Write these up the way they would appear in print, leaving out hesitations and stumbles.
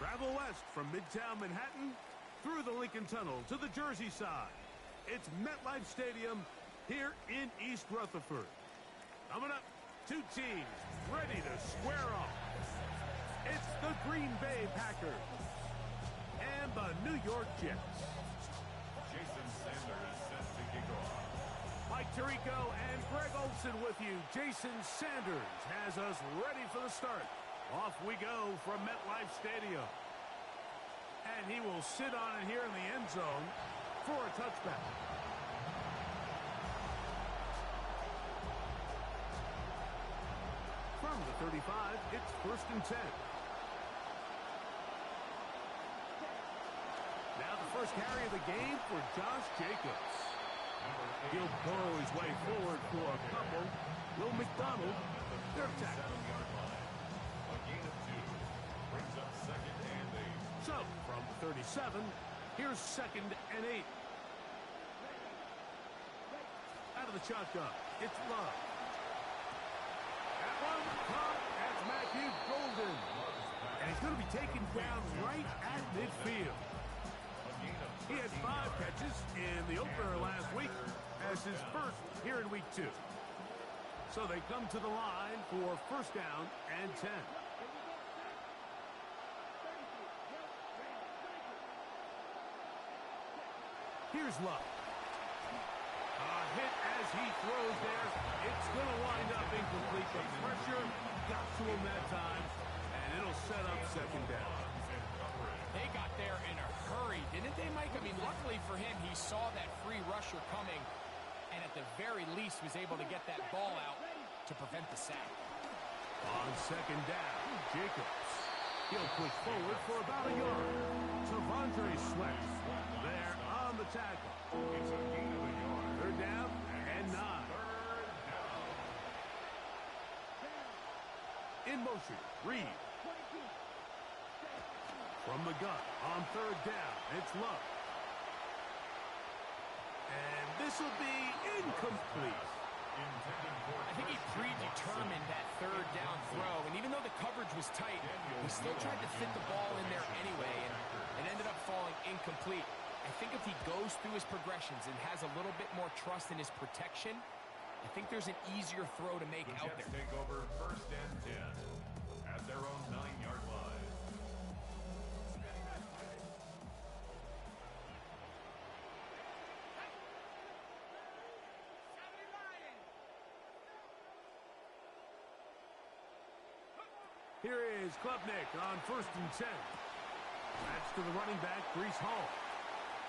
Travel west from Midtown Manhattan through the Lincoln Tunnel to the Jersey side. It's MetLife Stadium here in East Rutherford. Coming up, two teams ready to square off. It's the Green Bay Packers and the New York Jets. Jason Sanders set to kick off. Mike Tirico and Greg Olson with you. Jason Sanders has us ready for the start. Off we go from MetLife Stadium. And he will sit on it here in the end zone for a touchback. From the 35, it's 1st and 10. Now the first carry of the game for Josh Jacobs. He'll burrow his way forward for a couple. Will McDonald, their tackle. A gain of 2 brings up 2nd and 8. So, from the 37, here's 2nd and 8. Out of the shotgun, it's Love. That one caught. That's Matthew Golden. And he's going to be taken down right at midfield. He had 5 catches in the opener last week as his first here in week 2. So they come to the line for 1st down and 10. Here's Love. A hit as he throws there. It's going to wind up incomplete. The pressure got to him that time, and it'll set up 2nd down. They got there in a hurry, didn't they, Mike? I mean, luckily for him, he saw that free rusher coming, and at the very least was able to get that ball out to prevent the sack. On 2nd down, Jacobs. He'll push forward for about a yard. T'Vondre Sweat there on the tackle. It's a gain of a yard. 3rd down and 9. 3rd down. In motion, Reed. From the gun on 3rd down, it's Love. And this will be incomplete. I think he predetermined that 3rd down throw, and even though the coverage was tight, he still tried to fit the ball in there anyway, and it ended up falling incomplete. I think if he goes through his progressions and has a little bit more trust in his protection, I think there's an easier throw to make out there. The Jets take over 1st and 10 at their own 9-yard line. Here is Klubnik on 1st and 10. That's to the running back, Breece Hall.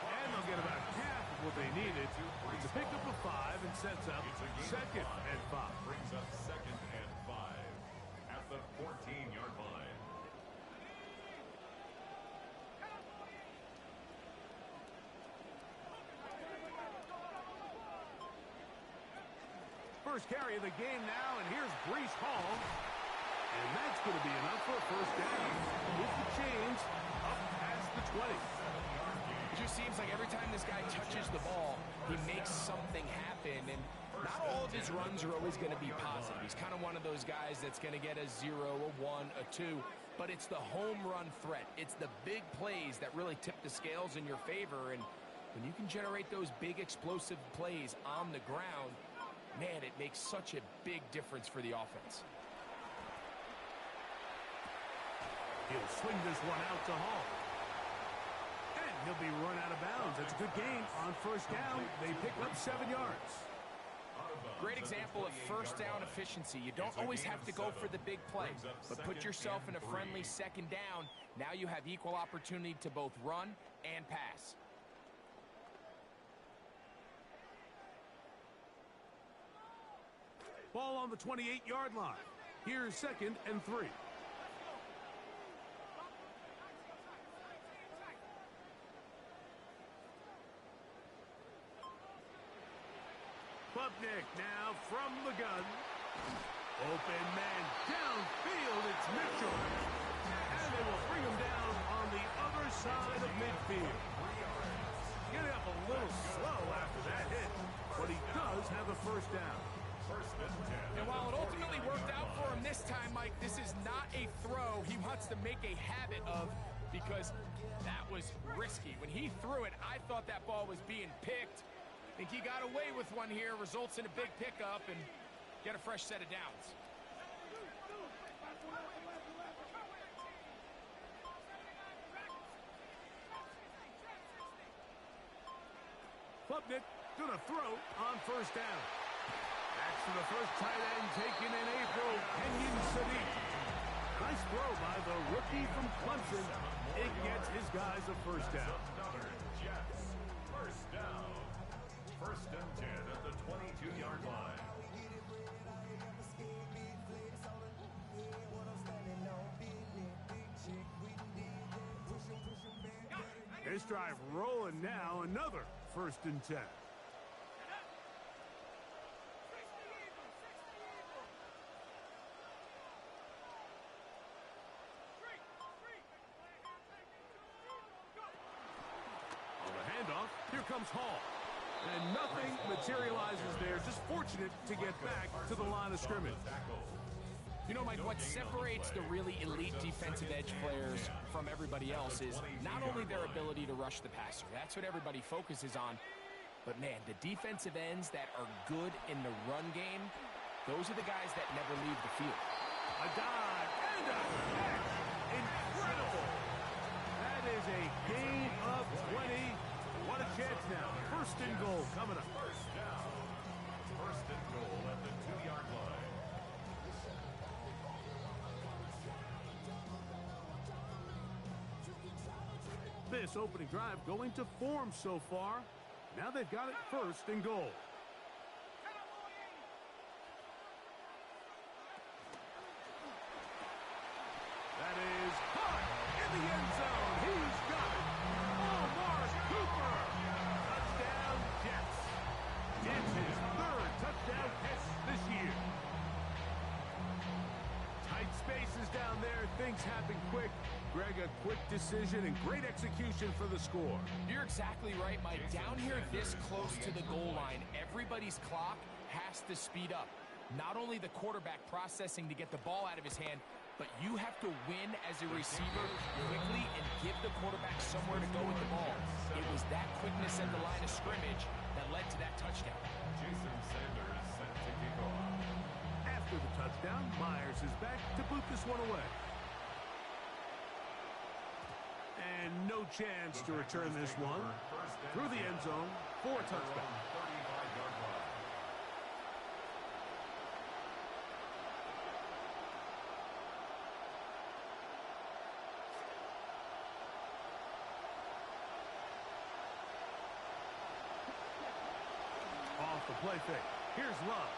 And they'll get about half of what they needed. It's a pickup of 5 and sets up 2nd and 5. Brings up 2nd and 5 at the 14-yard line. First carry of the game now, and here's Breece Hall. And that's going to be enough for a 1st down. With the chains up past the 20. It just seems like every time this guy touches the ball, he makes something happen. And not all of his runs are always going to be positive. He's kind of one of those guys that's going to get a 0, a 1, a 2. But it's the home run threat. It's the big plays that really tip the scales in your favor. And when you can generate those big explosive plays on the ground, man, it makes such a big difference for the offense. He'll swing this one out to Hall. And he'll be run out of bounds. That's a good gain on 1st down. They pick up 7 yards. Great example of 1st down efficiency. You don't always have to go for the big play, but put yourself in a friendly 2nd down. Now you have equal opportunity to both run and pass. Ball on the 28-yard line. Here's 2nd and 3. Klubnik now from the gun. Open man downfield. It's Mitchell. And they will bring him down on the other side of midfield. Getting up a little slow after that hit, but he does have a 1st down. 1st and 10. And while it ultimately worked out for him this time, Mike, this is not a throw he wants to make a habit of because that was risky. When he threw it, I thought that ball was being picked. I think he got away with one here, results in a big pickup, and get a fresh set of downs. Klubnik gonna throw on first down. Back to the first tight end taken in April, Kenyon Sadiq. Nice throw by the rookie from Clemson. It gets his guys a first down. Jets, first down. First and 10 at the 22-yard line. This drive rolling now, another first and 10. On the handoff, here comes Hall. And nothing materializes there. Just fortunate to get back to the line of scrimmage. You know, Mike, what separates the really elite defensive edge players from everybody else is not only their ability to rush the passer. That's what everybody focuses on. But, man, the defensive ends that are good in the run game, those are the guys that never leave the field. A dive and a catch. Incredible. That is a gain of 20. What a chance now. First and goal coming up. First down. First and goal at the 2-yard line. This opening drive going to form so far. Now they've got it first and goal. That is caught in the end zone. He's got it. Mark Cooper. Touchdown, Jets. It's his third touchdown catch this year. Tight spaces down there. Things happen quick. Greg, a quick decision and great execution for the score. You're exactly right, Mike. Down here this close to the goal line, everybody's clock has to speed up. Not only the quarterback processing to get the ball out of his hand, but you have to win as a receiver quickly and give the quarterback somewhere to go with the ball. It was that quickness at the line of scrimmage that led to that touchdown. Jason Sanders set to kick off. After the touchdown, Myers is back to boot this one away. And no chance to return this one. Through the end zone for a touchdown. 35-yard line. Off the play fake. Here's Love.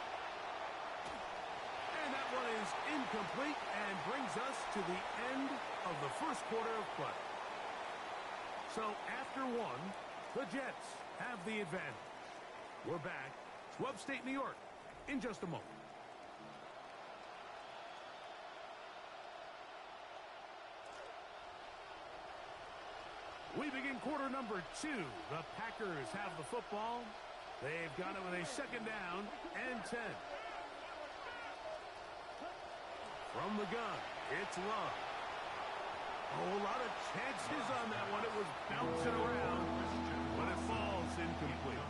And that one is incomplete and brings us to the end of the first quarter of play. So after one, the Jets have the advantage. We're back to upstate New York in just a moment. We begin quarter number 2. The Packers have the football. They've got it with a second down and 10. From the gun, it's Love. A whole lot of chances on that one. It was bouncing around, but it falls incomplete.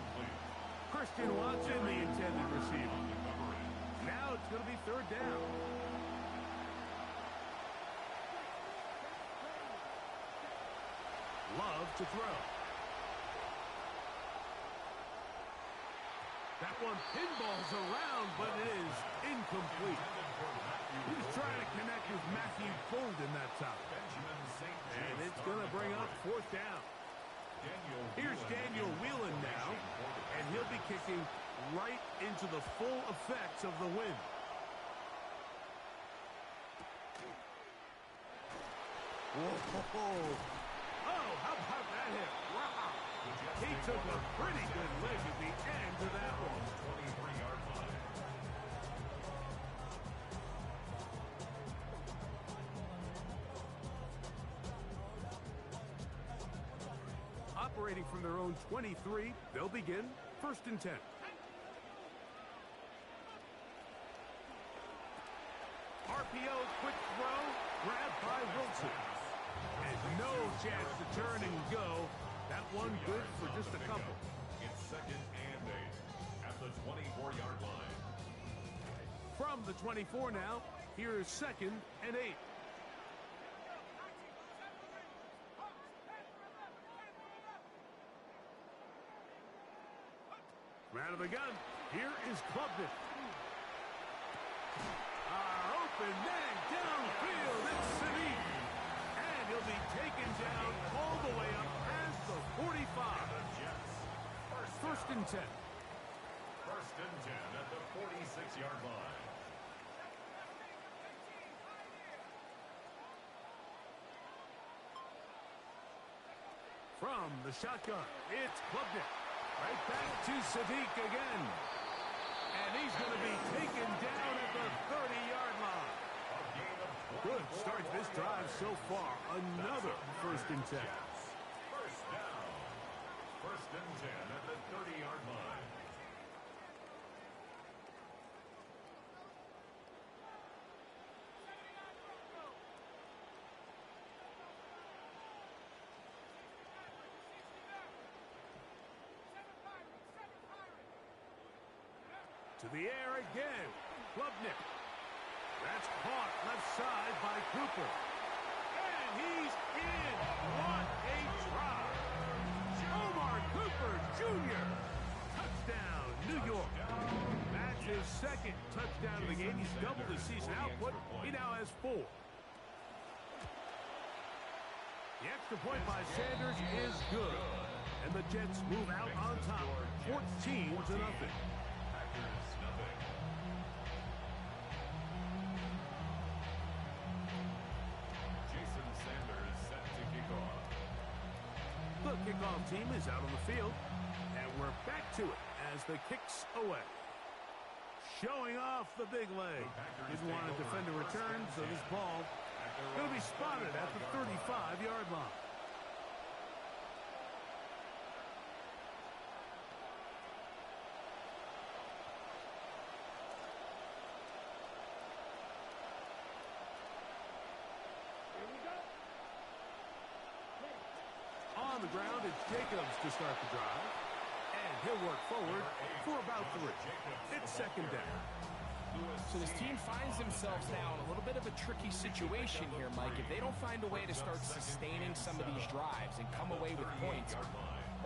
Christian Watson, the intended receiver. Now it's going to be third down. Love to throw. That one pinballs around, but it is incomplete. He was trying to connect with Matthew Golden that time. And it's going to bring up fourth down. Here's Daniel Whelan now, and he'll be kicking right into the full effects of the wind. Whoa. Oh, how about that hit? Wow. He took a pretty good leg at the end of that one. 23-yard line. Operating from their own 23, they'll begin first and 10. RPO, quick throw, grabbed by Wilson. And no chance to turn and go. That one good for just a couple. It's 2nd and 8 at the 24-yard line. From the 24 now, here's 2nd and 8. From out of the gun, here is Klubnik. Open man downfield, it's Sadiq. And he'll be taken down all the way up past the 45. First and 10. 1st and 10 at the 46-yard line. From the shotgun, it's Klubnik. Right back to Sadiq again. And he's going to be taken down at the 30-yard line. Good start to this drive so far. Another 1st and 10. First down. 1st and 10 at the 30-yard line. To the air again. Klubnik. That's caught left side by Cooper. And he's in. What a drive. Omar Cooper Jr. Touchdown, New York. That's his 2nd touchdown of the game. He's doubled his season output. He now has 4. The extra point by Sanders is good. And the Jets move out on top, 14-0. Jason Sanders set to kick off. The kickoff team is out on the field, and we're back to it as the kick's away. Showing off the big leg. Didn't want to defend a return, so this ball going to be spotted at the 35-yard line. On the ground, it's Jacobs to start the drive. And he'll work forward for about 3. It's 2nd down. So this team finds themselves now in a little bit of a tricky situation here, Mike. If they don't find a way to start sustaining some of these drives and come away with points,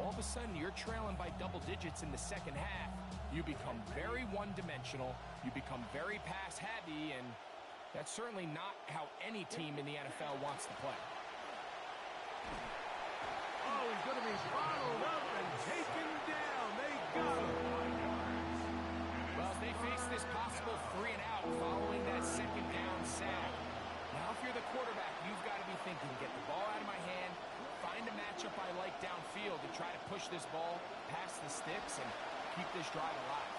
all of a sudden you're trailing by double digits in the second half. You become very one-dimensional. You become very pass-heavy, and that's certainly not how any team in the NFL wants to play. Oh, he's going to be bottled up and taken down. They got him. Well, they face this possible 3 and out following that 2nd down sack. Now, if you're the quarterback, you've got to be thinking, get the ball out of my hand, find a matchup I like downfield to try to push this ball past the sticks and keep this drive alive.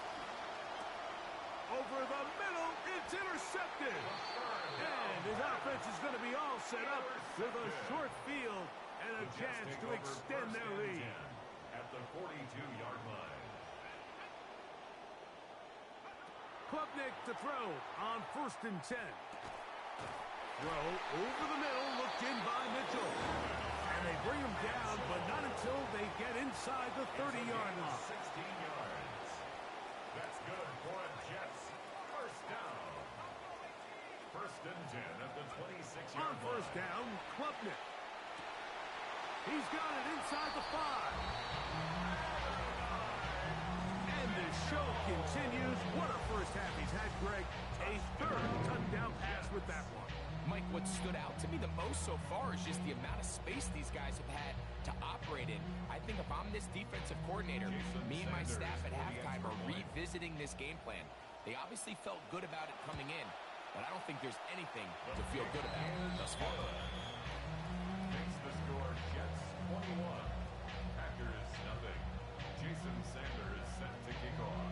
Over the middle, it's intercepted. And his offense is going to be all set up with a short field and a chance to extend their lead. At the 42-yard line. Klubnik to throw on 1st and 10. Throw over the middle, looked in by Mitchell. And they bring him down, but not until they get inside the 30-yard line. 16 yards. That's good for a Jets. First down. 1st and 10 at the 26-yard line. On 1st down, Klubnik. He's got it inside the 5. And the show continues. What a first half he's had, Greg. A 3rd touchdown pass with that one. Mike, what stood out to me the most so far is just the amount of space these guys have had to operate in. I think if I'm this defensive coordinator, me and my staff at halftime are revisiting this game plan. They obviously felt good about it coming in, but I don't think there's anything to feel good about thus far. Makes the score Jets 21. Packers nothing. Jason Sanders set to kick off.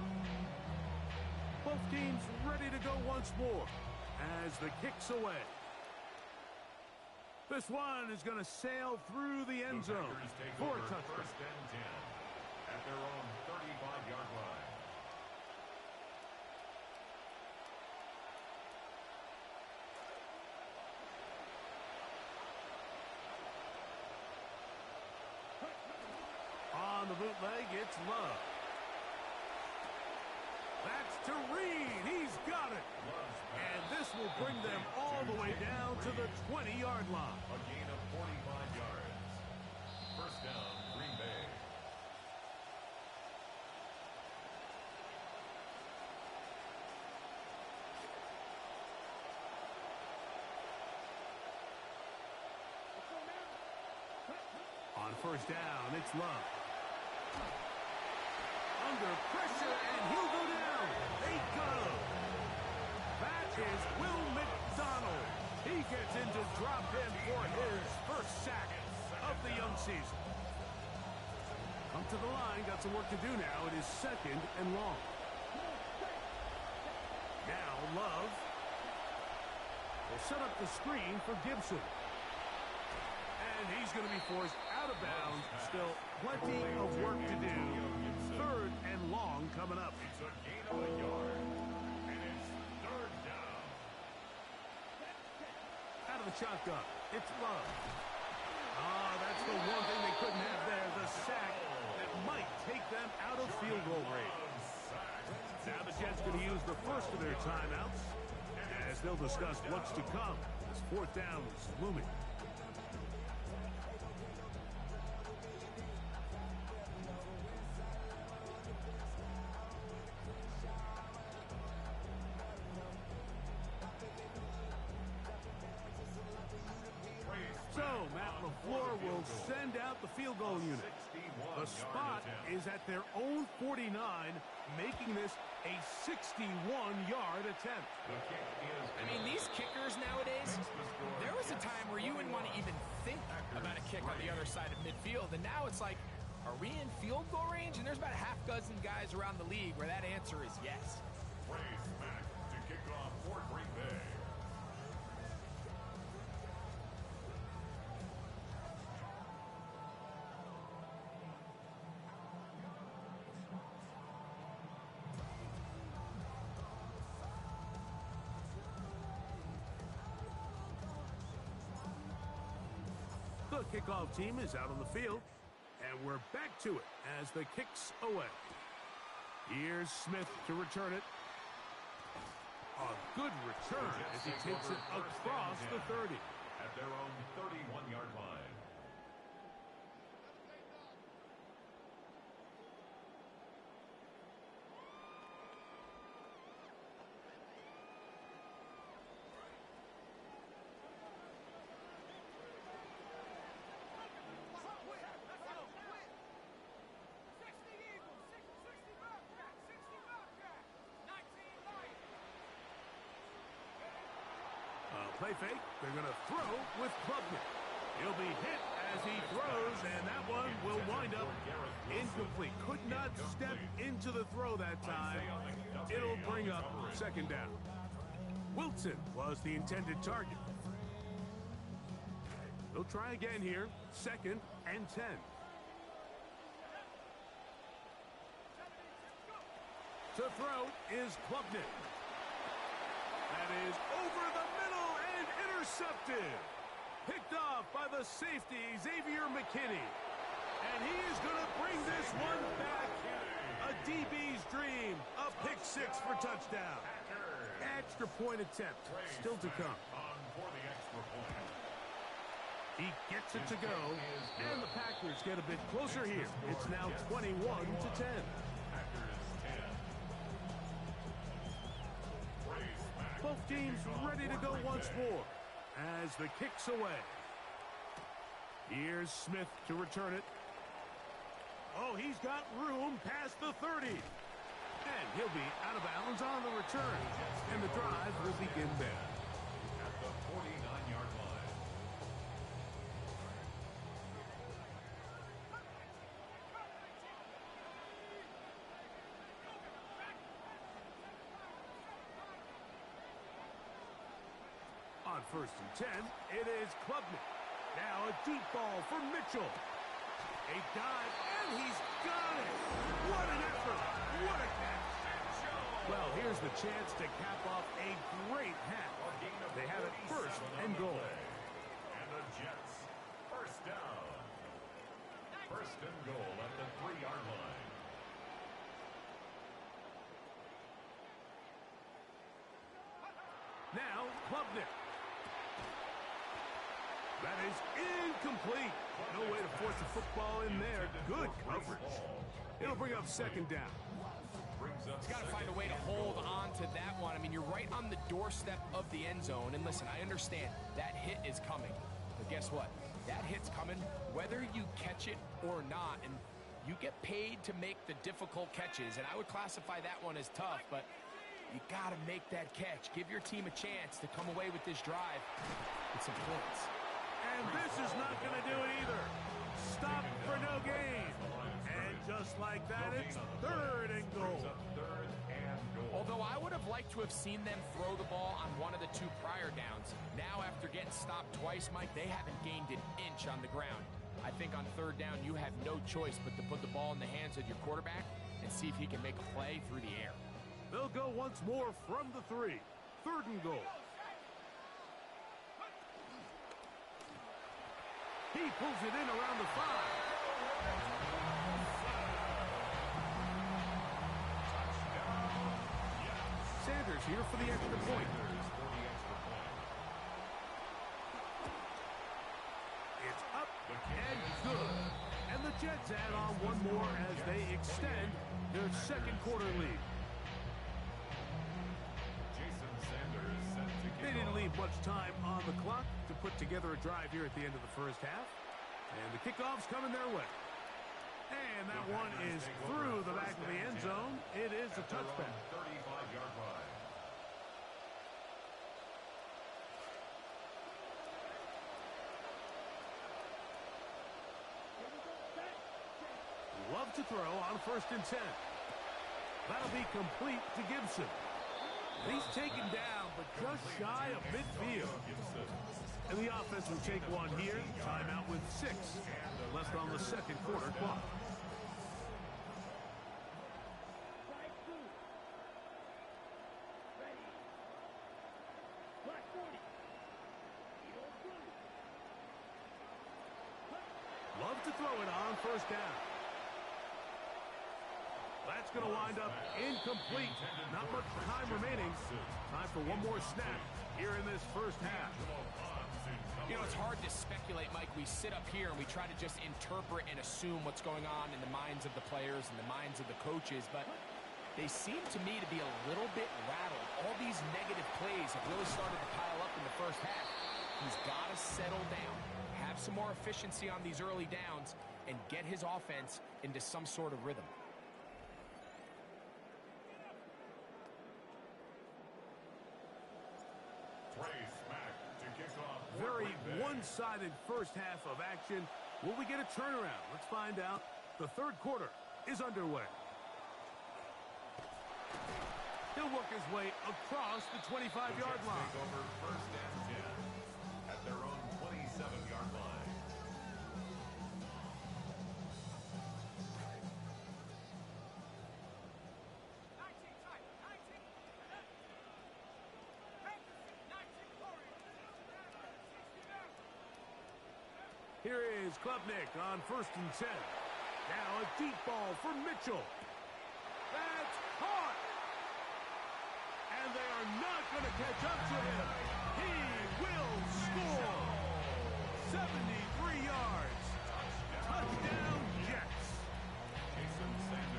Both teams ready to go once more as the kick's away. This one is going to sail through the end zone for a touchdown. 1st and 10 at their own 35-yard line. On the bootleg, it's Love. That's to Reed. He's got it. And this will bring them all the way down to the 20-yard line. A gain of 45 yards. First down, Green Bay. On first down, it's Love. Under pressure, and he'll go down. They got him. That is Will McDonald. He gets into drop in for his first sack of the young season. Come to the line, got some work to do now. It is second and long. Now Love will set up the screen for Gibson. And he's going to be forced out of bounds. Still plenty of work to do. Third and long coming up. It's a gain of a yard. And it's third down. Out of the shotgun, it's Love. That's the one thing they couldn't have there. The sack that might take them out of field goal range. Now the Jets going to use the first of their timeouts as they'll discuss what's to come. This fourth down is looming. So, Matt LaFleur will send out the field goal unit. The spot is at their own 49, making this a 61-yard attempt. I mean, these kickers nowadays, there was a time where you wouldn't want to even think about a kick on the other side of midfield, and now it's like, are we in field goal range? And there's about a half dozen guys around the league where that answer is yes. Ray Smack to kick off for Green Bay. The kickoff team is out on the field, and we're back to it as the kick's away. Here's Smith to return it. A good return as he takes it across the 30. At their own 31-yard line. Play fake. They're going to throw with Klubnik. He'll be hit as he throws, and that one will wind up incomplete. Could not step into the throw that time. It'll bring up second down. Wilson was the intended target. They'll try again here. Second and 10. To throw is Klubnik. That is over the middle and intercepted. Picked off by the safety, Xavier McKinney. And he is going to bring this one back. A DB's dream. A pick six for touchdown. Extra point attempt. Still to come. He gets it to go. And the Packers get a bit closer here. It's now 21-10. Both teams ready to go once more as the kick's away. Here's Smith to return it. Oh, he's got room past the 30. And he'll be out of bounds on the return. And the drive will begin there. At the 49-yard line. On first and 10, it is Klubnik. Now a deep ball for Mitchell. A dive, and he's got it. What an effort. What a catch. Well, here's the chance to cap off a great half. They have it first and goal. And the Jets, first down. First and goal at the 3-yard Now, Klubnik. That is incomplete. No way to force the football in there. Good coverage. It'll bring up second down. He's got to find a way to hold on to that one. I mean, you're right on the doorstep of the end zone. And listen, I understand that hit is coming. But guess what? That hit's coming whether you catch it or not. And you get paid to make the difficult catches. And I would classify that one as tough, but you got to make that catch. Give your team a chance to come away with this drive with some points. And this is not going to do it either. Stop for no gain. And just like that, it's third and goal. Although I would have liked to have seen them throw the ball on one of the two prior downs. Now, after getting stopped twice, Mike, they haven't gained an inch on the ground. I think on third down, you have no choice but to put the ball in the hands of your quarterback and see if he can make a play through the air. They'll go once more from the 3. Third and goal. He pulls it in around the 5. Sanders here for the extra point. It's up and good. And the Jets add on one more as they extend their second quarter lead. They didn't leave much time on the clock to put together a drive here at the end of the first half. And the kickoff's coming their way. And that one is through the back of the end zone. It is a touchback. 35-yard line. Love to throw on first and 10. That'll be complete to Gibson. He's taken down, but just shy of midfield. And the offense will take one here. Timeout with 6 left on the second quarter clock. Love to throw it on first down. That's going to wind up incomplete. Not much time remaining. Time for one more snap here in this first half. You know, it's hard to speculate, Mike. We sit up here and we try to just interpret and assume what's going on in the minds of the players and the minds of the coaches, but they seem to me to be a little bit rattled. All these negative plays have really started to pile up in the first half. He's got to settle down, have some more efficiency on these early downs, and get his offense into some sort of rhythm. Very one-sided first half of action. Will we get a turnaround? Let's find out. The third quarter is underway. He'll work his way across the 25-yard line. Take over first and 10 at their own 27-yard line. Here is Klubnik on first and 10. Now a deep ball for Mitchell. That's caught. And they are not going to catch up to him. He will score. 73 yards. Touchdown, Jets.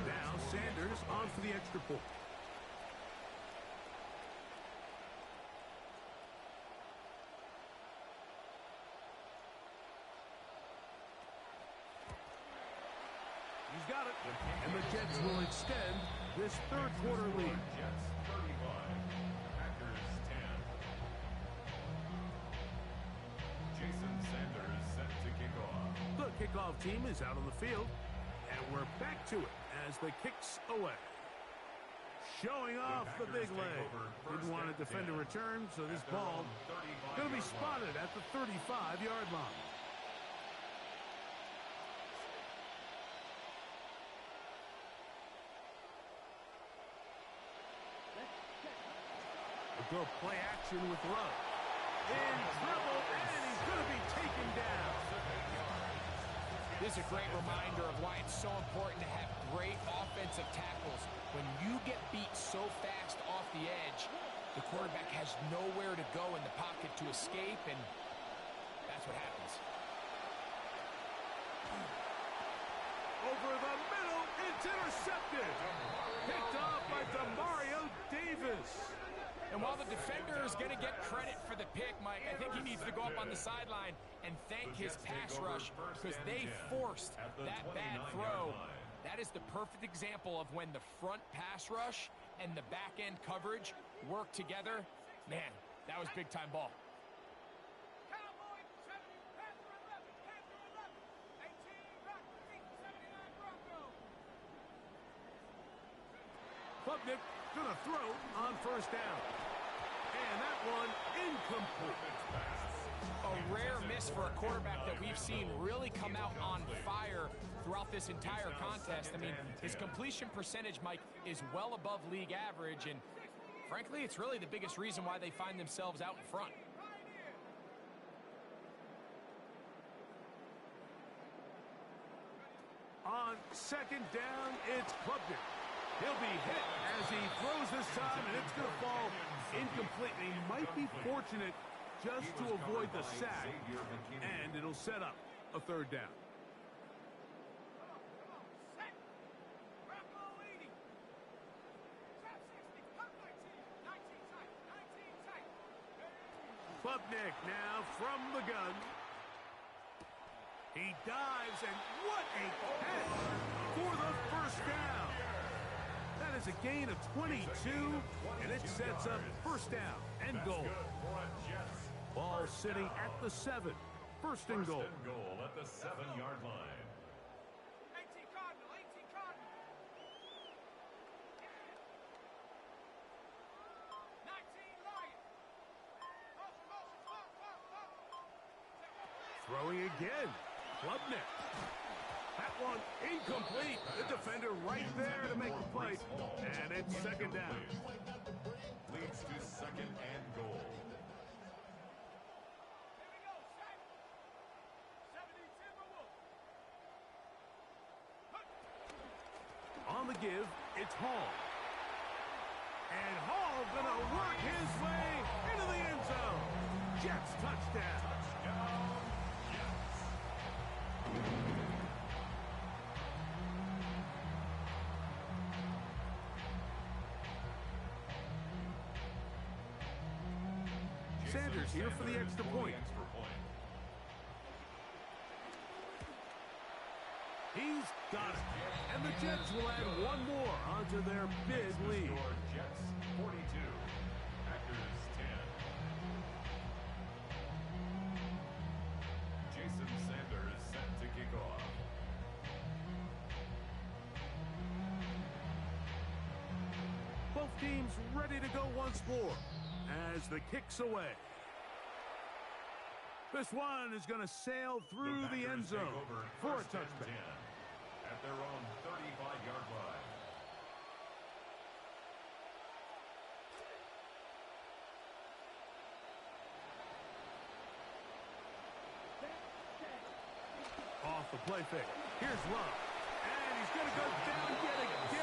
Now Sanders on for the extra point. He's got it. And the Jets will extend this third quarter lead. Jets 35, Packers 10. Jason Sanders set to kick off. The kickoff team is out on the field. And we're back to it as the kick's away. Showing off the big leg. Didn't want to defend a return, so this ball going to be spotted at the 35-yard line. We'll go play action with Love. In trouble, and he's going to be taken down. This is a great reminder of why it's so important to have great offensive tackles. When you get beat so fast off the edge, The quarterback has nowhere to go in the pocket to escape, and that's what happens. Over the middle, it's intercepted. Picked off by Demario Davis. And while the defender is going to get credit for the pick, Mike, I think he needs to go up on the sideline and thank his pass rush because they forced that bad throw. That is the perfect example of when the front pass rush and the back end coverage work together. Man, that was big time ball. Klubnik gonna throw on first down. And that one incomplete. A rare miss for a quarterback that we've seen really come out on fire throughout this entire contest. I mean, his completion percentage, Mike, is well above league average, and frankly, it's really the biggest reason why they find themselves out in front. On second down, it's Klubnik. He'll be hit as he throws this time, and it's going to fall incomplete. And he might be fortunate just to avoid the sack, and it'll set up a third down. Klubnik now from the gun. He dives, and what a catch for the first down. That is a gain of 22, and it sets up first down and goal. Ball sitting at the 7. First and goal. First and goal at the 7-yard line. 18 Cardinal, 18 Cardinal. 19 Lion. Throwing again. Klubnik. That one incomplete. The defender right there to make the play. And it's second down. Leads to second and goal. Here we go, set. 70 Timberwolves. On the give, it's Hall. And Hall gonna work his way into the end zone. Jets touchdown. Sanders here for the extra point. He's got it. And the Jets will add one more onto their big lead. Jets 42. Packers 10. Jason Sanders set to kick off. Both teams ready to go once more as the kick's away. This one is going to sail through the end zone for a touchback. At their own 35-yard line. Off the play fake. Here's Love. And he's going to go down yet again.